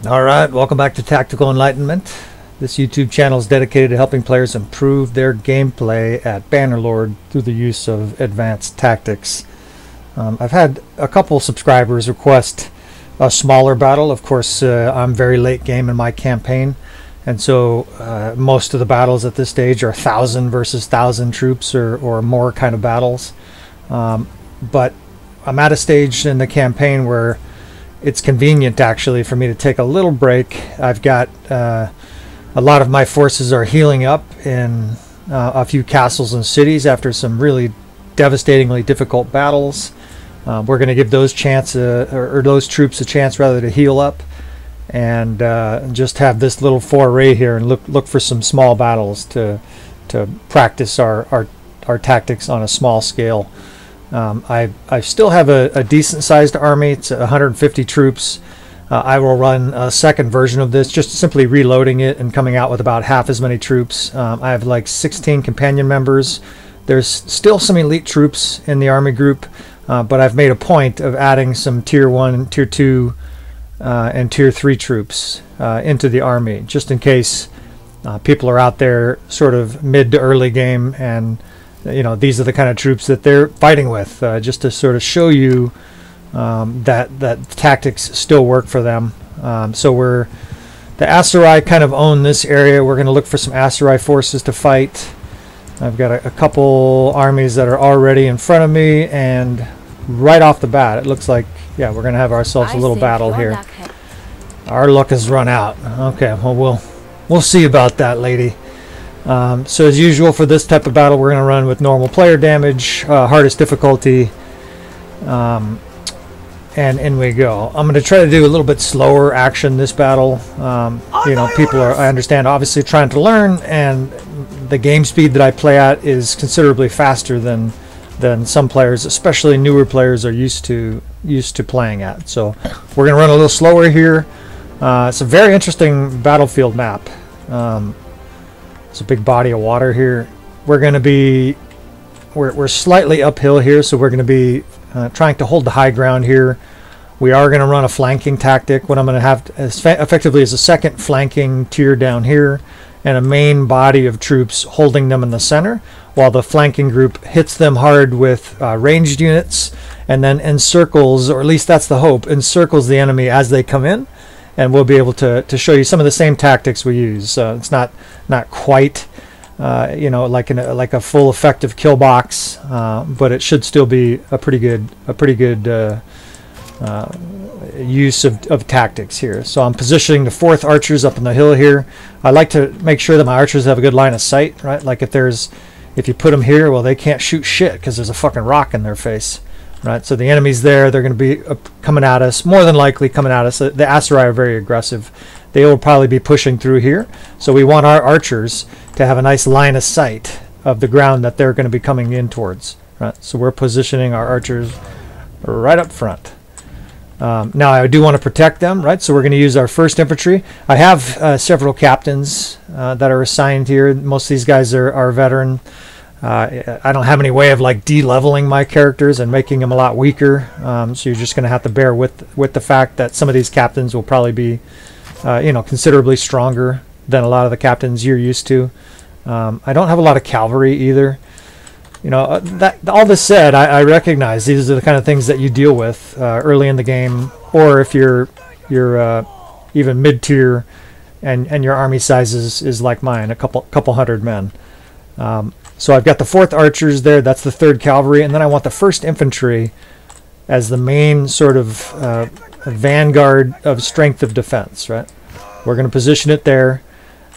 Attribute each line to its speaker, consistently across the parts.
Speaker 1: Alright, welcome back to Tactical Enlightenment. This YouTube channel is dedicated to helping players improve their gameplay at Bannerlord through the use of advanced tactics. I've had a couple subscribers request a smaller battle. Of course, I'm very late game in my campaign, and so most of the battles at this stage are 1,000 versus 1,000 troops or more kind of battles. But I'm at a stage in the campaign where it's convenient actually for me to take a little break. I've got a lot of my forces are healing up in a few castles and cities after some really devastatingly difficult battles. We're going to give those those troops a chance rather to heal up, and just have this little foray here and look for some small battles to practice our tactics on a small scale. I still have a decent sized army. It's 150 troops. I will run a second version of this, just simply reloading it and coming out with about half as many troops. I have like 16 companion members. There's still some elite troops in the army group, but I've made a point of adding some tier 1, tier 2, and tier 3 troops into the army, just in case people are out there sort of mid to early game, and these are the kind of troops that they're fighting with, just to sort of show you that tactics still work for them. So the aserai kind of own this area. We're going to look for some aserai forces to fight. I've got a couple armies that are already in front of me, and right off the bat it looks like, yeah, we're going to have ourselves a little battle here. Our luck has run out. Okay, well we'll see about that, lady. So as usual for this type of battle, we're going to run with normal player damage, hardest difficulty, and in we go. I'm going to try to do a little bit slower action this battle. People are, I understand, obviously trying to learn, and the game speed that I play at is considerably faster than some players, especially newer players, are used to playing at. So we're going to run a little slower here. It's a very interesting battlefield map. It's a big body of water here. We're slightly uphill here, so we're going to be trying to hold the high ground here. We are going to run a flanking tactic. What I'm going to have effectively is a second flanking tier down here, and a main body of troops holding them in the center, while the flanking group hits them hard with ranged units, and then encircles, or at least that's the hope, encircles the enemy as they come in. And we'll be able to show you some of the same tactics we use. It's not quite like a full effective kill box, but it should still be a pretty good use of tactics here. So I'm positioning the 4th archers up on the hill here. I like to make sure that my archers have a good line of sight, right? Like if you put them here, well, they can't shoot shit because there's a fucking rock in their face. Right, so the enemy's there. They're going to be coming at us, more than likely coming at us. The aserai are very aggressive. They will probably be pushing through here. So we want our archers to have a nice line of sight of the ground that they're going to be coming in towards. Right, so we're positioning our archers right up front. Now I do want to protect them, right? So we're going to use our 1st infantry. I have several captains that are assigned here. Most of these guys are veteran. I don't have any way of like de-leveling my characters and making them a lot weaker, so you're just going to have to bear with the fact that some of these captains will probably be considerably stronger than a lot of the captains you're used to. I don't have a lot of cavalry either. All this said, I recognize these are the kind of things that you deal with early in the game, or if you're even mid-tier and your army size is like mine, a couple hundred men. So I've got the 4th archers there. That's the 3rd cavalry, and then I want the 1st infantry as the main sort of vanguard of strength of defense. Right, we're going to position it there.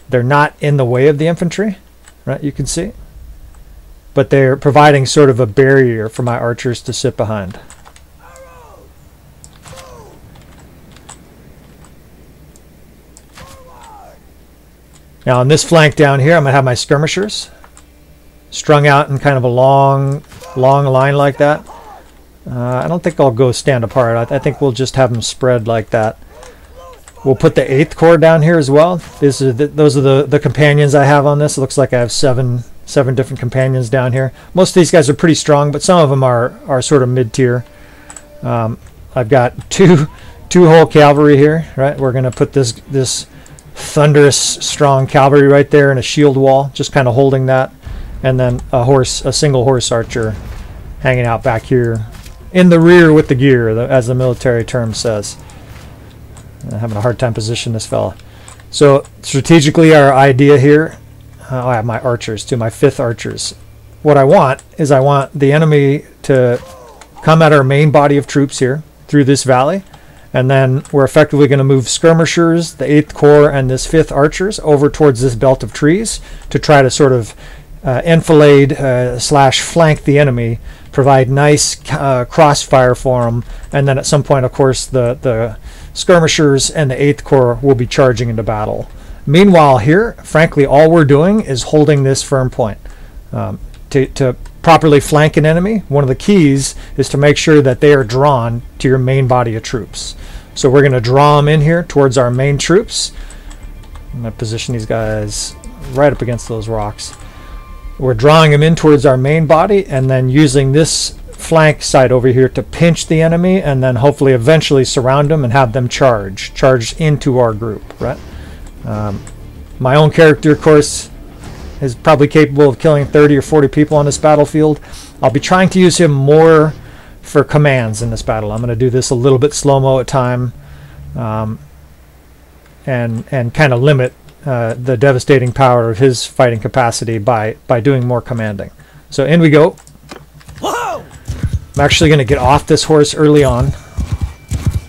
Speaker 1: They're not in the way of the infantry, right? You can see, but they're providing sort of a barrier for my archers to sit behind. Now on this flank down here, I'm going to have my skirmishers strung out in kind of a long line like that. I don't think I'll go stand apart. I think we'll just have them spread like that. We'll put the 8th Corps down here as well. Those are the companions I have on this. It looks like I have seven different companions down here. Most of these guys are pretty strong, but some of them are sort of mid-tier. I've got two 2-hole cavalry here, right? We're going to put this thunderous, strong cavalry right there in a shield wall, just kind of holding that, and then a single horse archer hanging out back here in the rear with the gear, as the military term says. I'm having a hard time positioning this fella. So strategically, our idea here, I have my archers too, my 5th archers. What I want is I want the enemy to come at our main body of troops here through this valley, and then we're effectively going to move skirmishers, the 8th Corps, and this 5th archers over towards this belt of trees to try to sort of enfilade / flank the enemy, provide nice crossfire for them, and then at some point, of course, the skirmishers and the 8th Corps will be charging into battle. Meanwhile here, frankly, all we're doing is holding this firm point. To properly flank an enemy, one of the keys is to make sure that they are drawn to your main body of troops. So we're going to draw them in here towards our main troops. I'm going to position these guys right up against those rocks. We're drawing them in towards our main body, and then using this flank side over here to pinch the enemy, and then hopefully eventually surround them and have them charge into our group, right? My own character, of course, is probably capable of killing 30 or 40 people on this battlefield. I'll be trying to use him more for commands in this battle. I'm going to do this a little bit slow-mo at time, and kind of limit the devastating power of his fighting capacity by doing more commanding. So in we go. Whoa! I'm actually going to get off this horse early on.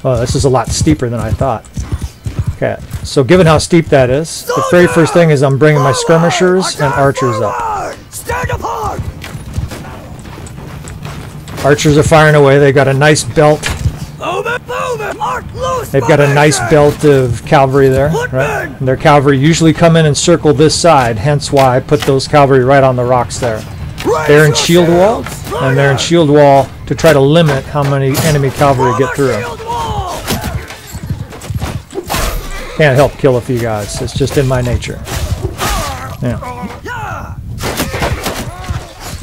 Speaker 1: Oh, this is a lot steeper than I thought. Okay, so given how steep that is, the very first thing is I'm bringing my skirmishers and archers up.
Speaker 2: Stand apart!
Speaker 1: Archers are firing away. They've got a nice belt. They've got a nice belt of cavalry there, right? And their cavalry usually come in and circle this side, hence why I put those cavalry right on the rocks there. They're in shield wall, and they're in shield wall to try to limit how many enemy cavalry get through. Can't help kill a few guys. It's just in my nature. Yeah.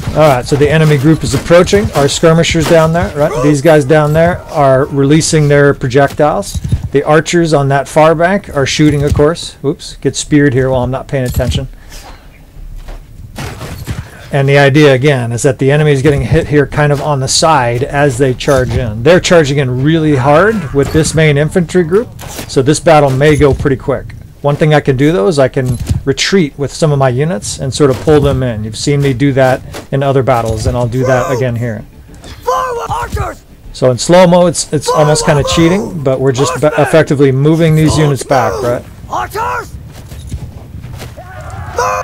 Speaker 1: Alright, so the enemy group is approaching. Our skirmishers down there, right? These guys down there are releasing their projectiles. The archers on that far bank are shooting, of course. Oops, get speared here while I'm not paying attention. And the idea, again, is that the enemy is getting hit here kind of on the side as they charge in. They're charging in really hard with this main infantry group, so this battle may go pretty quick. One thing I can do, though, is I can retreat with some of my units and sort of pull them in. You've seen me do that in other battles, and I'll do that again here. So in slow-mo, it's almost kind of cheating, but we're just effectively moving these units back, right?
Speaker 2: Archers!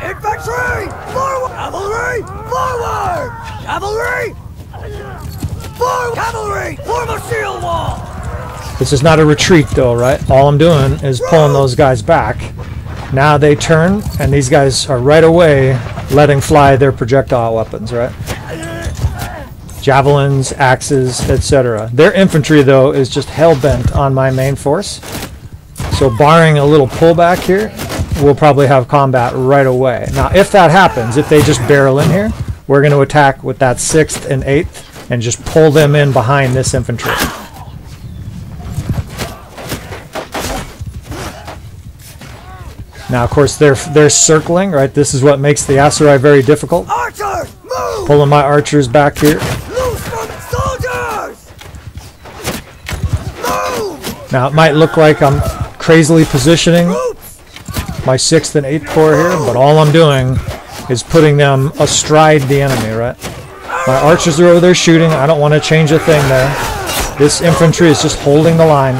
Speaker 2: Infantry! Forward! Cavalry! Forward! Cavalry! Forward! Cavalry! Form a shield wall!
Speaker 1: This is not a retreat, though, right? All I'm doing is pulling those guys back. Now they turn, and these guys are right away letting fly their projectile weapons, right? Javelins, axes, etc. Their infantry, though, is just hell-bent on my main force. So barring a little pullback here, we'll probably have combat right away. Now, if that happens, if they just barrel in here, we're going to attack with that 6th and 8th and just pull them in behind this infantry. Now, of course, they're circling, right? This is what makes the aserai very difficult.
Speaker 2: Archers, move!
Speaker 1: Pulling my archers back here.
Speaker 2: Loose from soldiers! Move!
Speaker 1: Now, it might look like I'm crazily positioning my 6th and 8th Corps here, but all I'm doing is putting them astride the enemy, right? My archers are over there shooting. I don't want to change a thing there. This infantry is just holding the line.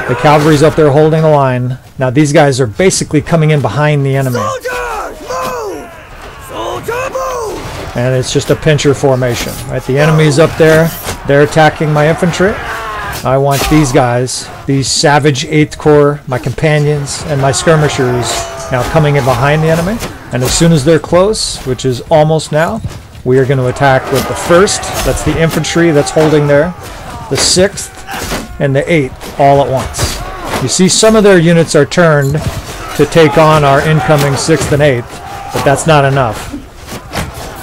Speaker 1: The cavalry's up there holding the line. Now these guys are basically coming in behind the enemy.
Speaker 2: Soldiers, move! Soldier, move!
Speaker 1: And it's just a pincher formation, right? The enemy's up there. They're attacking my infantry. I want these guys, these savage 8th Corps, my companions, and my skirmishers now coming in behind the enemy. And as soon as they're close, which is almost now, we are going to attack with the 1st, that's the infantry that's holding there, the 6th, and the 8th all at once. You see some of their units are turned to take on our incoming 6th and 8th, but that's not enough.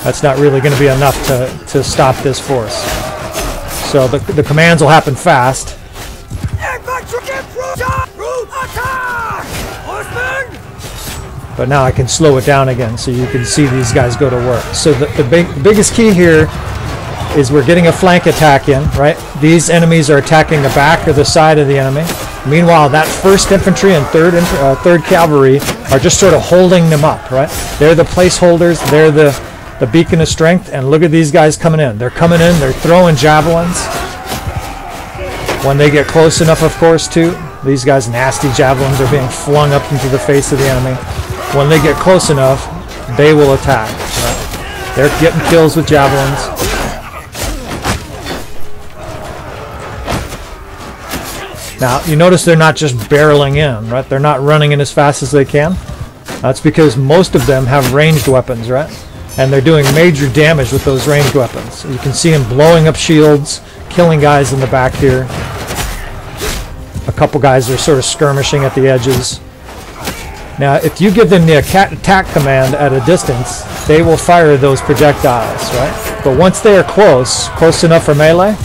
Speaker 1: That's not really going to be enough to stop this force. So the commands will happen fast. But now I can slow it down again so you can see these guys go to work. So the biggest key here is we're getting a flank attack in, right? These enemies are attacking the back or the side of the enemy. Meanwhile, that 1st infantry and 3rd cavalry are just sort of holding them up, right? They're the placeholders, they're the beacon of strength, and look at these guys coming in. They're coming in, they're throwing javelins. When they get close enough, of course, too, these guys' nasty javelins are being flung up into the face of the enemy. When they get close enough, they will attack, right? They're getting kills with javelins. Now, you notice they're not just barreling in, right? They're not running in as fast as they can. That's because most of them have ranged weapons, right? And they're doing major damage with those ranged weapons. You can see them blowing up shields, killing guys in the back here. A couple guys are sort of skirmishing at the edges. Now, if you give them the attack command at a distance, they will fire those projectiles, right? But once they are close enough for melee,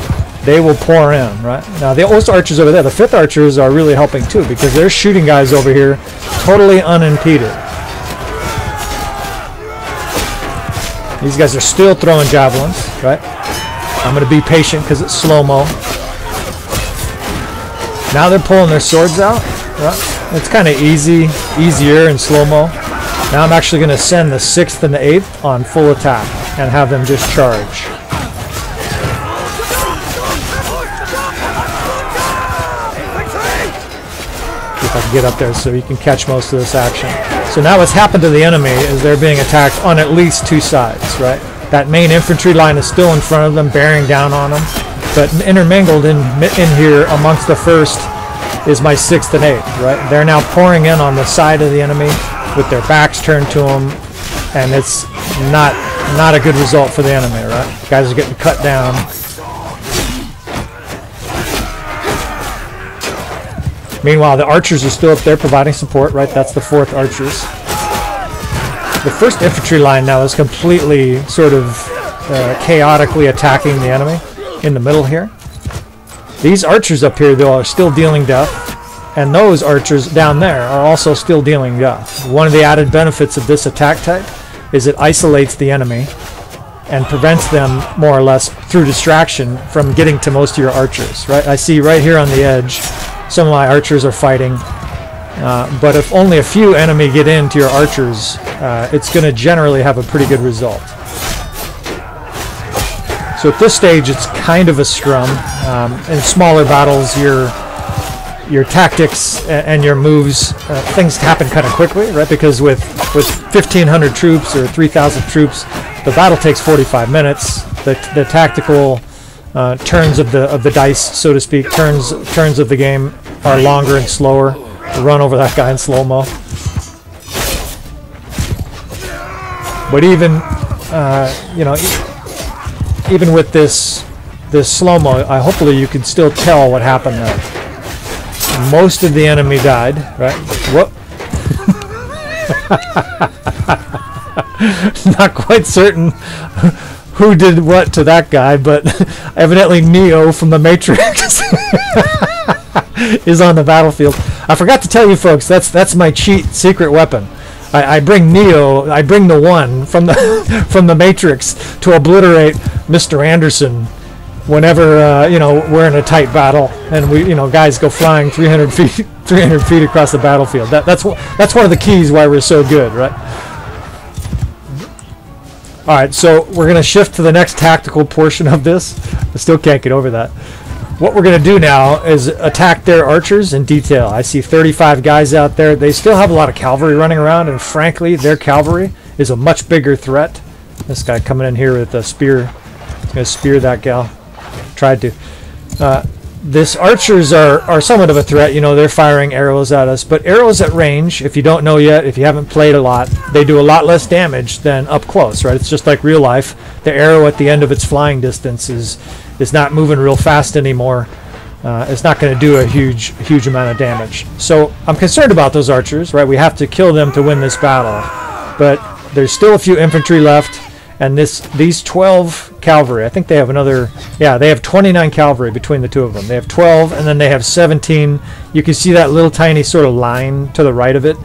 Speaker 1: they will pour in, right? Now, those archers over there, the 5th archers are really helping too, because they're shooting guys over here totally unimpeded. These guys are still throwing javelins, right? I'm going to be patient because it's slow-mo. Now they're pulling their swords out, right? It's kind of easier in slow-mo. Now I'm actually going to send the 6th and the 8th on full attack and have them just charge. If I can get up there so you can catch most of this action. So now what's happened to the enemy is they're being attacked on at least 2 sides, right? That main infantry line is still in front of them, bearing down on them. But intermingled in here amongst the 1st is my 6th and 8th, right? They're now pouring in on the side of the enemy with their backs turned to them, and it's not a good result for the enemy, right? Guys are getting cut down. Meanwhile, the archers are still up there providing support, right? That's the 4th archers. The 1st infantry line now is completely sort of chaotically attacking the enemy in the middle here. These archers up here, though, are still dealing death, and those archers down there are also still dealing death. One of the added benefits of this attack type is it isolates the enemy and prevents them, more or less, through distraction from getting to most of your archers, right? I see right here on the edge some of my archers are fighting, but if only a few enemy get into your archers, it's going to generally have a pretty good result. So at this stage, it's kind of a scrum. In smaller battles, your tactics and your moves, things happen kind of quickly, right? Because with 1,500 troops or 3,000 troops, the battle takes 45 minutes. The tactical turns of the dice, so to speak, turns of the game are longer and slower. Run over that guy in slow-mo. But even even with this slow-mo, hopefully you can still tell what happened there. Most of the enemy died, right? Whoop. Not quite certain who did what to that guy, but evidently Neo from the Matrix is on the battlefield. I forgot to tell you folks, that's my cheat secret weapon. I bring Neo, I bring the one from the from the Matrix to obliterate Mr. Anderson whenever we're in a tight battle and we guys go flying 300 feet across the battlefield. That's one of the keys why we're so good, right? All right, so we're going to shift to the next tactical portion of this. I still can't get over that. What we're going to do now is attack their archers in detail. I see 35 guys out there. They still have a lot of cavalry running around, and frankly, their cavalry is a much bigger threat. This guy coming in here with a spear. He's going to spear that gal. Tried to. This archers are somewhat of a threat. They're firing arrows at us, but arrows at range, if you don't know yet, if you haven't played a lot, they do a lot less damage than up close, right? It's just like real life. The arrow at the end of its flying distance is not moving real fast anymore. It's not going to do a huge amount of damage. So I'm concerned about those archers, right? We have to kill them to win this battle, but there's still a few infantry left. And these 12 cavalry, I think they have another, yeah, they have 29 cavalry between the two of them. They have 12, and then they have 17. You can see that little tiny sort of line to the right of it.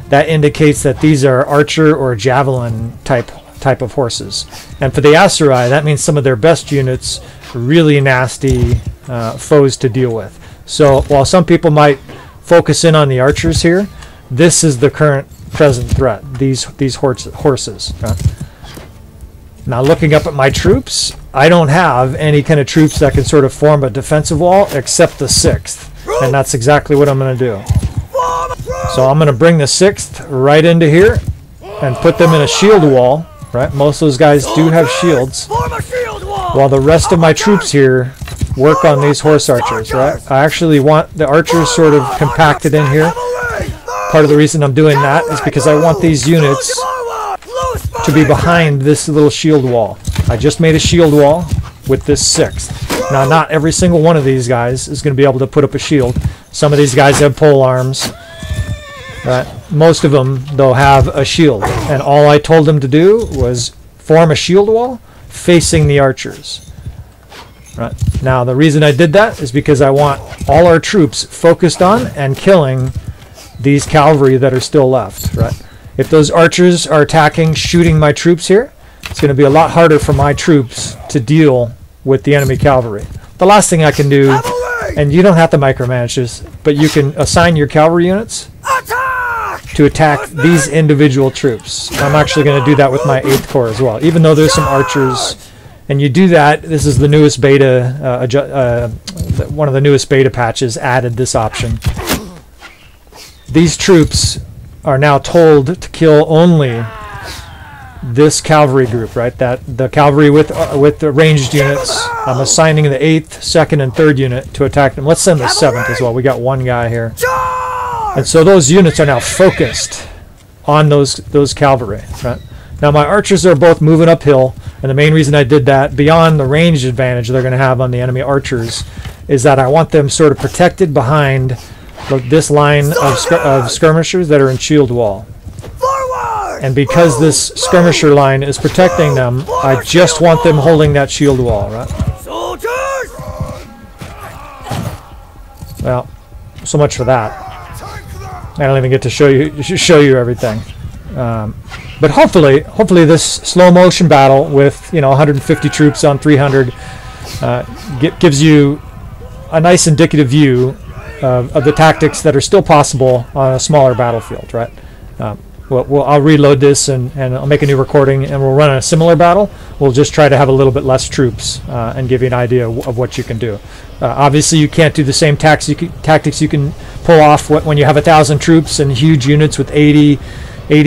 Speaker 1: that indicates that these are archer or javelin type of horses. And for the aserai, that means some of their best units, really nasty foes to deal with. So while some people might focus in on the archers here, this is the present threat, these horses. Now looking up at my troops, I don't have any kind of troops that can sort of form a defensive wall except the 6th, and that's exactly what I'm going to do. So I'm going to bring the 6th right into here and put them in a shield wall. Right, most of those guys do have shields, while the rest of my troops here work on these horse archers. Right, I actually want the archers sort of compacted in here. Part of the reason I'm doing that is because I want these units to be behind this little shield wall. I just made a shield wall with this 6th. Now, not every single one of these guys is going to be able to put up a shield. Some of these guys have pole arms. Right. Most of them, though, have a shield, and all I told them to do was form a shield wall facing the archers. Right. Now, the reason I did that is because I want all our troops focused on and killing these cavalry that are still left. Right. If those archers are attacking, shooting my troops here, it's going to be a lot harder for my troops to deal with the enemy cavalry. The last thing I can do, and you don't have to micromanage this, but you can assign your cavalry units to attack these individual troops. I'm actually going to do that with my 8th Corps as well, even though there's some archers. And you do that, this is the newest beta, one of the newest beta patches added this option. These troops are now told to kill only this cavalry group, right? That the cavalry with the ranged units. I'm assigning the 8th, 2nd, and 3rd unit to attack them. Let's send the 7th as well. We got one guy here. And so those units are now focused on those cavalry. Right? Now my archers are both moving uphill, and the main reason I did that, beyond the range advantage they're going to have on the enemy archers, is that I want them sort of protected behind this line of skirmishers that are in shield wall. And because this skirmisher line is protecting them, I just want them holding that shield wall. Right? Well, so much for that. I don't even get to show you everything, but hopefully this slow motion battle with 150 troops on 300 gives you a nice indicative view of the tactics that are still possible on a smaller battlefield. Right? I'll reload this and I'll make a new recording and we'll run a similar battle. We'll just try to have a little bit less troops and give you an idea of what you can do. Obviously, you can't do the same tactics you can pull off when you have 1,000 troops and huge units with 80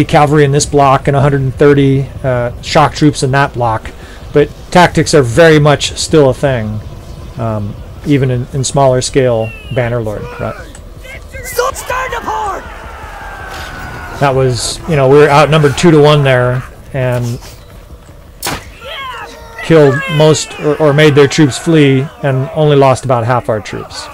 Speaker 1: cavalry in this block and 130 shock troops in that block. But tactics are very much still a thing, even in smaller scale Bannerlord. Right?
Speaker 2: Stand apart!
Speaker 1: That was, we were outnumbered 2-1 there, and killed most or made their troops flee, and only lost about half our troops.